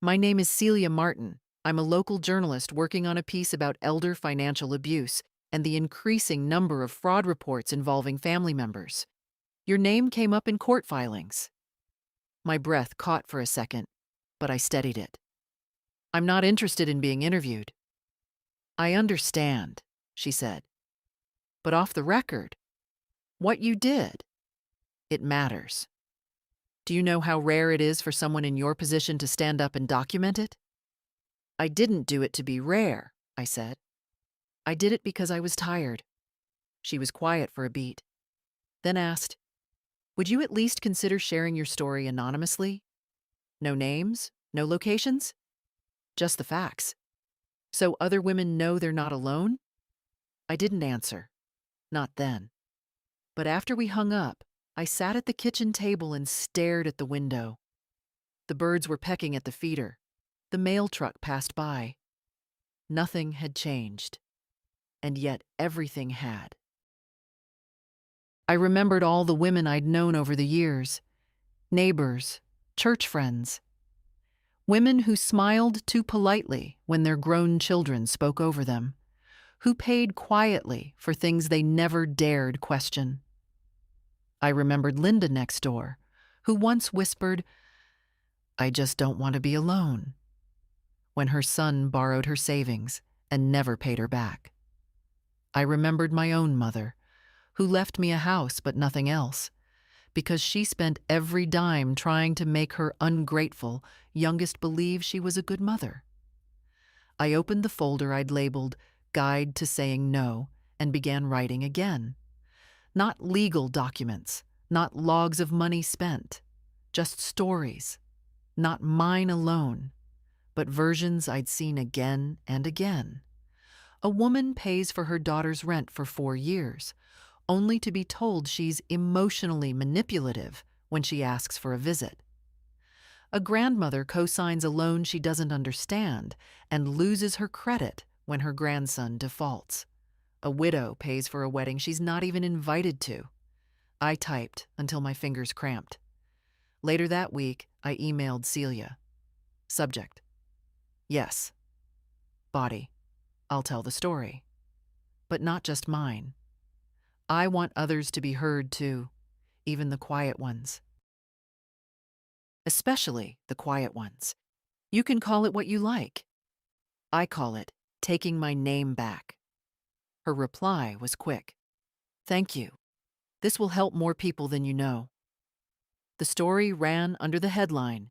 My name is Celia Martin. I'm a local journalist working on a piece about elder financial abuse and the increasing number of fraud reports involving family members. Your name came up in court filings. My breath caught for a second, but I steadied it. I'm not interested in being interviewed. I understand, she said. But off the record, what you did, it matters. Do you know how rare it is for someone in your position to stand up and document it? I didn't do it to be rare, I said. I did it because I was tired. She was quiet for a beat, then asked, would you at least consider sharing your story anonymously? No names, no locations? Just the facts. So other women know they're not alone? I didn't answer. Not then. But after we hung up, I sat at the kitchen table and stared at the window. The birds were pecking at the feeder. The mail truck passed by. Nothing had changed. And yet everything had. I remembered all the women I'd known over the years. Neighbors, church friends. Women who smiled too politely when their grown children spoke over them. Who paid quietly for things they never dared question. I remembered Linda next door, who once whispered, I just don't want to be alone, when her son borrowed her savings and never paid her back. I remembered my own mother, who left me a house but nothing else, because she spent every dime trying to make her ungrateful youngest believe she was a good mother. I opened the folder I'd labeled Guide to Saying No and began writing again. Not legal documents, not logs of money spent, just stories, not mine alone, but versions I'd seen again and again. A woman pays for her daughter's rent for 4 years, only to be told she's emotionally manipulative when she asks for a visit. A grandmother co-signs a loan she doesn't understand and loses her credit when her grandson defaults. A widow pays for a wedding she's not even invited to. I typed until my fingers cramped. Later that week, I emailed Celia. Subject: yes. Body: I'll tell the story. But not just mine. I want others to be heard too, even the quiet ones. especially the quiet ones. You can call it what you like. I call it taking my name back. Her reply was quick. Thank you. This will help more people than you know. The story ran under the headline,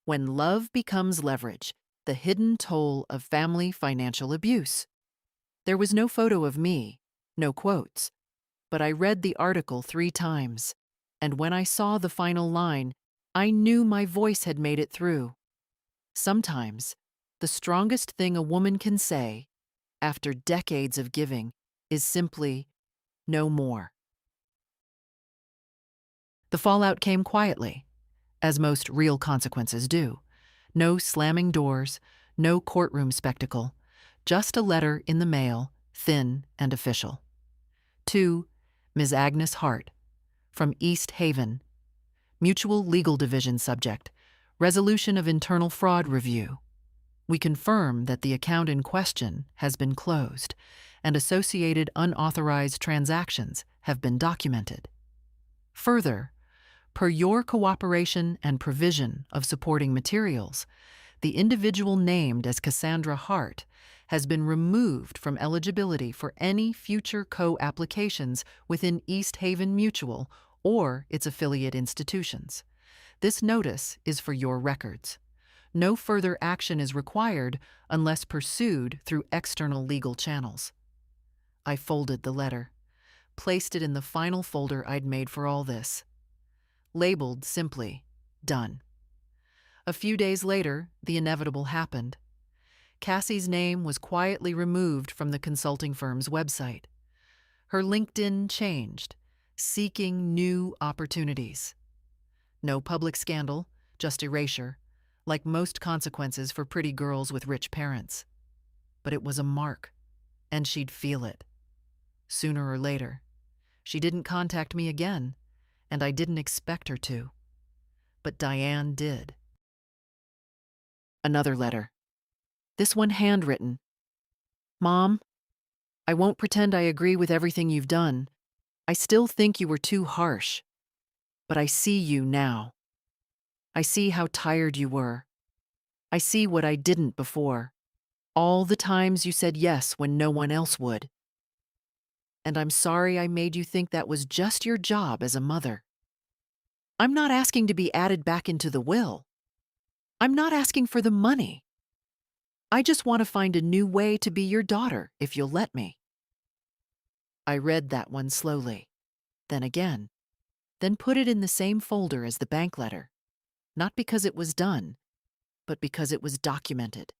When Love Becomes Leverage, the Hidden Toll of Family Financial Abuse. There was no photo of me, no quotes, but I read the article 3 times, and when I saw the final line, I knew my voice had made it through. Sometimes, the strongest thing a woman can say, after decades of giving, is simply, no more. The fallout came quietly, as most real consequences do. No slamming doors, no courtroom spectacle, just a letter in the mail, thin and official. To Ms. Agnes Hart, from East Haven, Mutual Legal Division subject, Resolution of Internal Fraud Review. We confirm that the account in question has been closed and associated unauthorized transactions have been documented. Further, per your cooperation and provision of supporting materials, the individual named as Cassandra Hart has been removed from eligibility for any future co-applications within East Haven Mutual or its affiliate institutions. This notice is for your records. No further action is required unless pursued through external legal channels. I folded the letter, placed it in the final folder I'd made for all this, labeled simply, Done. A few days later, the inevitable happened. Cassie's name was quietly removed from the consulting firm's website. Her LinkedIn changed, seeking new opportunities. No public scandal, just erasure, like most consequences for pretty girls with rich parents. But it was a mark, and she'd feel it. Sooner or later. She didn't contact me again, and I didn't expect her to. But Diane did. Another letter. This one handwritten. Mom, I won't pretend I agree with everything you've done. I still think you were too harsh. But I see you now. I see how tired you were. I see what I didn't before. All the times you said yes when no one else would. And I'm sorry I made you think that was just your job as a mother. I'm not asking to be added back into the will. I'm not asking for the money. I just want to find a new way to be your daughter, if you'll let me. I read that one slowly, then again, then put it in the same folder as the bank letter, not because it was done, but because it was documented.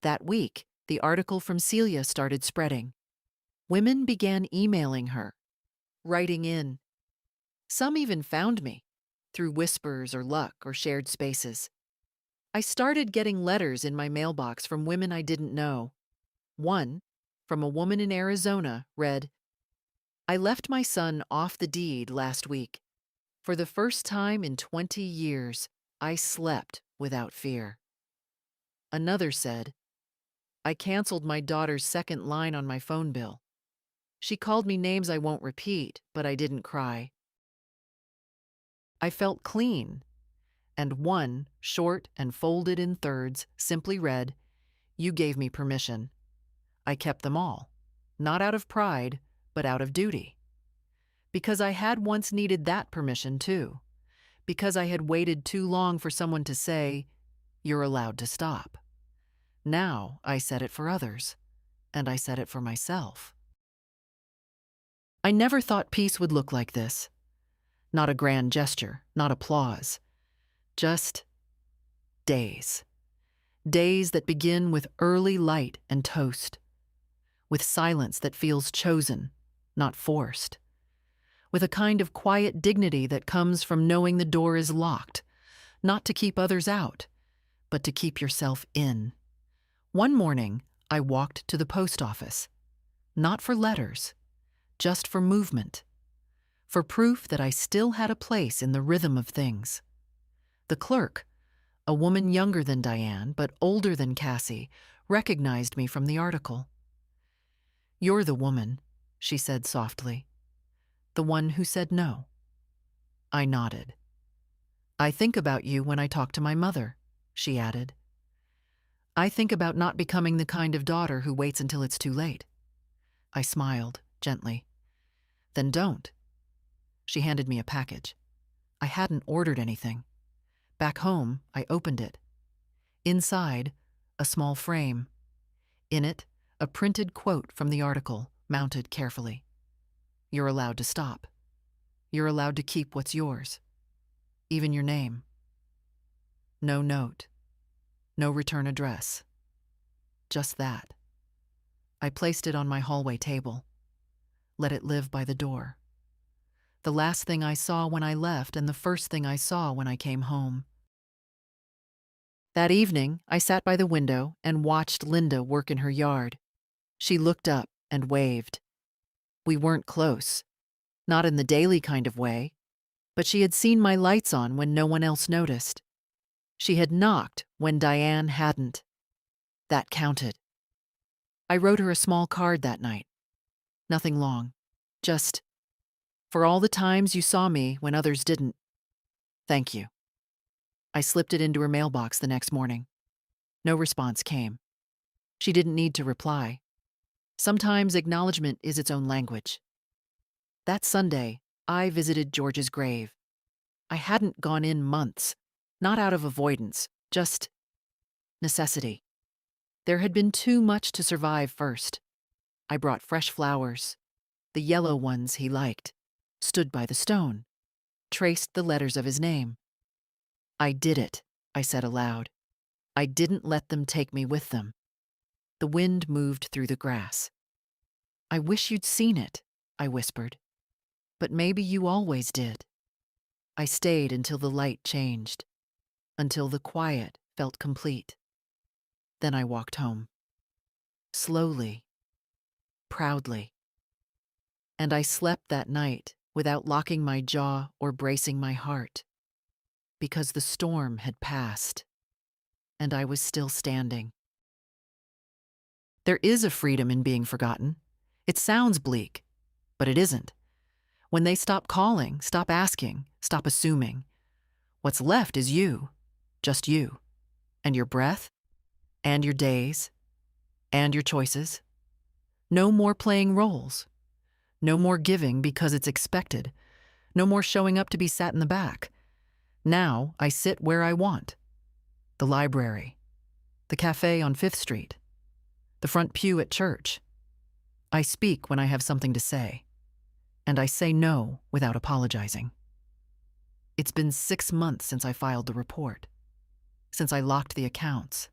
That week, the article from Celia started spreading. Women began emailing her, writing in. Some even found me, through whispers or luck or shared spaces. I started getting letters in my mailbox from women I didn't know. One, from a woman in Arizona, read, I left my son off the deed last week. For the first time in 20 years, I slept without fear. Another said, I canceled my daughter's second line on my phone bill. She called me names I won't repeat, but I didn't cry. I felt clean, and one, short and folded in thirds, simply read, You gave me permission. I kept them all, not out of pride, but out of duty. Because I had once needed that permission too. Because I had waited too long for someone to say, You're allowed to stop. Now I said it for others, and I said it for myself. I never thought peace would look like this. Not a grand gesture, not applause. Just days. Days that begin with early light and toast. With silence that feels chosen, not forced. With a kind of quiet dignity that comes from knowing the door is locked, not to keep others out, but to keep yourself in. One morning, I walked to the post office. Not for letters, just for movement. For proof that I still had a place in the rhythm of things. The clerk, a woman younger than Diane but older than Cassie, recognized me from the article. You're the woman, she said softly. The one who said no. I nodded. I think about you when I talk to my mother, she added. I think about not becoming the kind of daughter who waits until it's too late. I smiled, gently. Then don't. She handed me a package. I hadn't ordered anything. Back home, I opened it. Inside, a small frame. In it, a printed quote from the article, mounted carefully. You're allowed to stop. You're allowed to keep what's yours. Even your name. No note. No return address. Just that. I placed it on my hallway table. Let it live by the door. The last thing I saw when I left and the first thing I saw when I came home. That evening, I sat by the window and watched Linda work in her yard. She looked up and waved. We weren't close, not in the daily kind of way, but she had seen my lights on when no one else noticed. She had knocked when Diane hadn't. That counted. I wrote her a small card that night. Nothing long. Just, for all the times you saw me when others didn't, thank you. I slipped it into her mailbox the next morning. No response came. She didn't need to reply. Sometimes acknowledgement is its own language. That Sunday, I visited George's grave. I hadn't gone in months, not out of avoidance, just necessity. There had been too much to survive first. I brought fresh flowers, the yellow ones he liked, stood by the stone, traced the letters of his name. I did it, I said aloud. I didn't let them take me with them. The wind moved through the grass. I wish you'd seen it, I whispered. But maybe you always did. I stayed until the light changed, until the quiet felt complete. Then I walked home. Slowly, proudly. And I slept that night without locking my jaw or bracing my heart, because the storm had passed, and I was still standing. There is a freedom in being forgotten. It sounds bleak, but it isn't. When they stop calling, stop asking, stop assuming, what's left is you, just you, and your breath, and your days, and your choices. No more playing roles. No more giving because it's expected. No more showing up to be sat in the back. Now I sit where I want. The library, the cafe on 5th Street, the front pew at church. I speak when I have something to say, and I say no without apologizing. It's been 6 months since I filed the report, since I locked the accounts,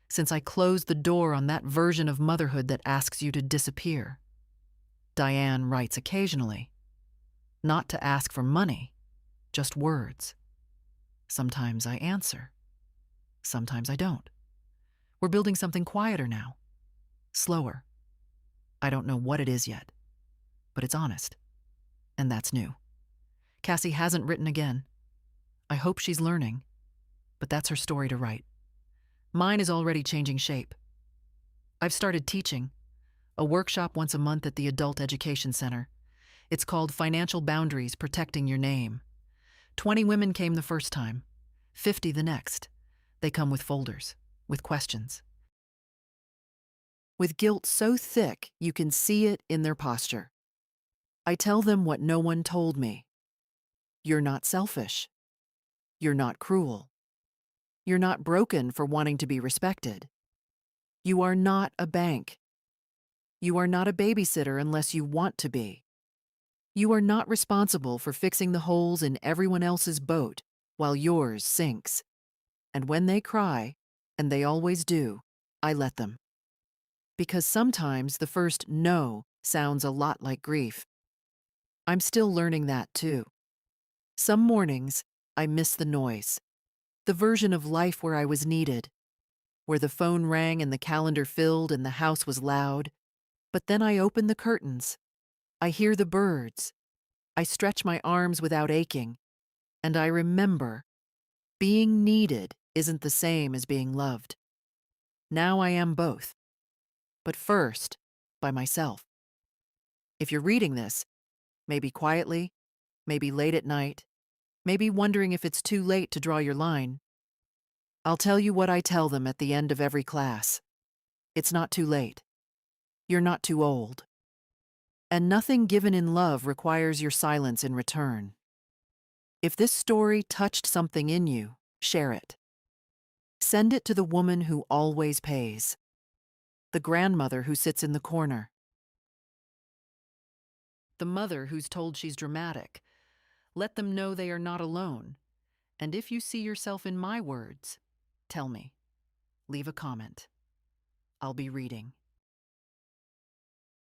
since I closed the door on that version of motherhood that asks you to disappear. Diane writes occasionally, not to ask for money, just words. Sometimes I answer. Sometimes I don't. We're building something quieter now, slower. I don't know what it is yet, but it's honest, and that's new. Cassie hasn't written again. I hope she's learning, but that's her story to write. Mine is already changing shape. I've started teaching, a workshop once a month at the Adult Education Center. It's called Financial Boundaries: Protecting Your Name. 20 women came the first time, 50 the next. They come with folders, with questions. With guilt so thick you can see it in their posture. I tell them what no one told me. You're not selfish. You're not cruel. You're not broken for wanting to be respected. You are not a bank. You are not a babysitter unless you want to be. You are not responsible for fixing the holes in everyone else's boat while yours sinks. And when they cry, and they always do, I let them. Because sometimes the first no sounds a lot like grief. I'm still learning that too. Some mornings, I miss the noise, the version of life where I was needed, where the phone rang and the calendar filled and the house was loud. But then I open the curtains. I hear the birds. I stretch my arms without aching. And I remember being needed isn't the same as being loved. Now I am both. But first, by myself. If you're reading this, maybe quietly, maybe late at night, Maybe wondering if it's too late to draw your line. I'll tell you what I tell them at the end of every class. It's not too late. You're not too old. And nothing given in love requires your silence in return. If this story touched something in you, share it. Send it to the woman who always pays, the grandmother who sits in the corner, the mother who's told she's dramatic. Let them know they are not alone. And if you see yourself in my words, tell me. Leave a comment. I'll be reading.